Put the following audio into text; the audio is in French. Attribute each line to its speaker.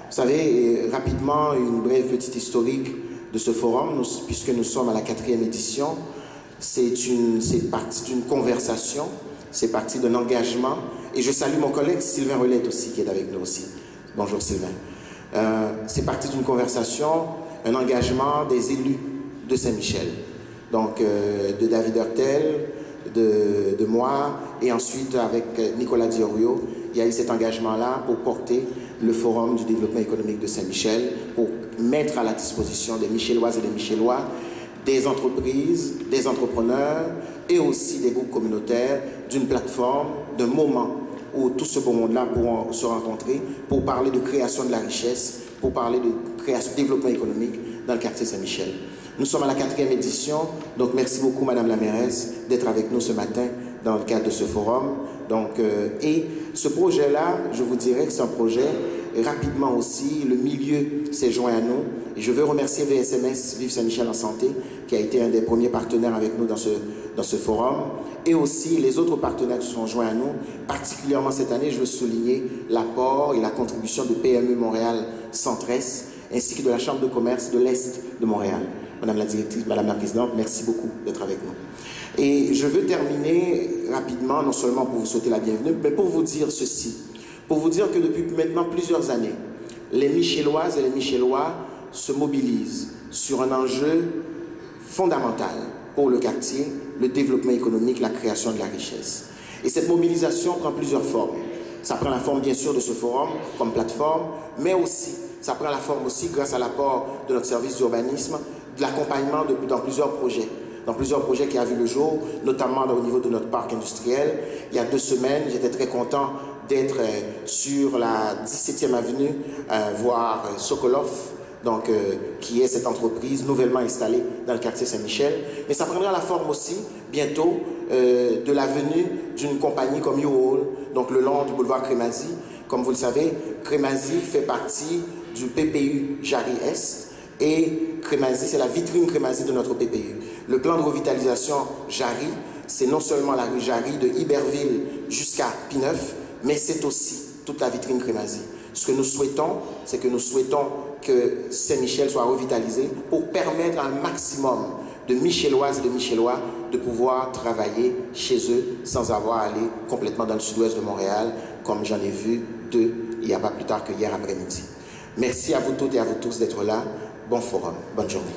Speaker 1: Vous savez, rapidement, une brève petite historique de ce forum, puisque nous sommes à la 4e édition. C'est parti d'une conversation, c'est parti d'un engagement. Et je salue mon collègue Sylvain Relette aussi, qui est avec nous aussi. Bonjour Sylvain. C'est parti d'une conversation, un engagement des élus de Saint-Michel. Donc de David Hurtel, de moi, et ensuite avec Nicolas Diorio, il y a eu cet engagement-là pour porter le Forum du développement économique de Saint-Michel, pour mettre à la disposition des Michelloises et des Michellois, des entreprises, des entrepreneurs et aussi des groupes communautaires d'une plateforme, d'un moment où tout ce beau monde-là pourront se rencontrer pour parler de création de la richesse, pour parler de création, développement économique dans le quartier Saint-Michel. Nous sommes à la 4e édition, donc merci beaucoup Madame la mairesse d'être avec nous ce matin dans le cadre de ce forum. Donc, et ce projet-là, je vous dirais que c'est un projet, rapidement aussi, le milieu s'est joint à nous. Et je veux remercier VSMS, Vive Saint-Michel en Santé, qui a été un des premiers partenaires avec nous dans ce forum. Et aussi les autres partenaires qui se sont joints à nous. Particulièrement cette année, je veux souligner l'apport et la contribution de PME Montréal Centresse, ainsi que de la Chambre de commerce de l'Est de Montréal. Madame la directrice, Madame la présidente, merci beaucoup d'être avec nous. Et je veux terminer rapidement, non seulement pour vous souhaiter la bienvenue, mais pour vous dire ceci. Pour vous dire que depuis maintenant plusieurs années, les Michelloises et les Michellois se mobilisent sur un enjeu fondamental pour le quartier, le développement économique, la création de la richesse. Et cette mobilisation prend plusieurs formes. Ça prend la forme bien sûr de ce forum comme plateforme, mais aussi, ça prend la forme aussi grâce à l'apport de notre service d'urbanisme, de l'accompagnement dans plusieurs projets. Dans plusieurs projets qui ont vu le jour, notamment au niveau de notre parc industriel. Il y a 2 semaines, j'étais très content d'être sur la 17e avenue, voir Sokolov, donc, qui est cette entreprise nouvellement installée dans le quartier Saint-Michel. Mais ça prendra la forme aussi, bientôt, de la venue d'une compagnie comme U-Haul, donc le long du boulevard Crémazie. Comme vous le savez, Crémazie fait partie du PPU Jarry-Est, et Crémazie, c'est la vitrine Crémazie de notre PPU. Le plan de revitalisation Jarry, c'est non seulement la rue Jarry de Iberville jusqu'à P9, mais c'est aussi toute la vitrine Crémazie. Ce que nous souhaitons, c'est que nous souhaitons que Saint-Michel soit revitalisé pour permettre à un maximum de Michelloises et de Michellois de pouvoir travailler chez eux sans avoir à aller complètement dans le sud-ouest de Montréal, comme j'en ai vu 2 il n'y a pas plus tard que hier après-midi. Merci à vous toutes et à vous tous d'être là. Bon forum. Bonne journée.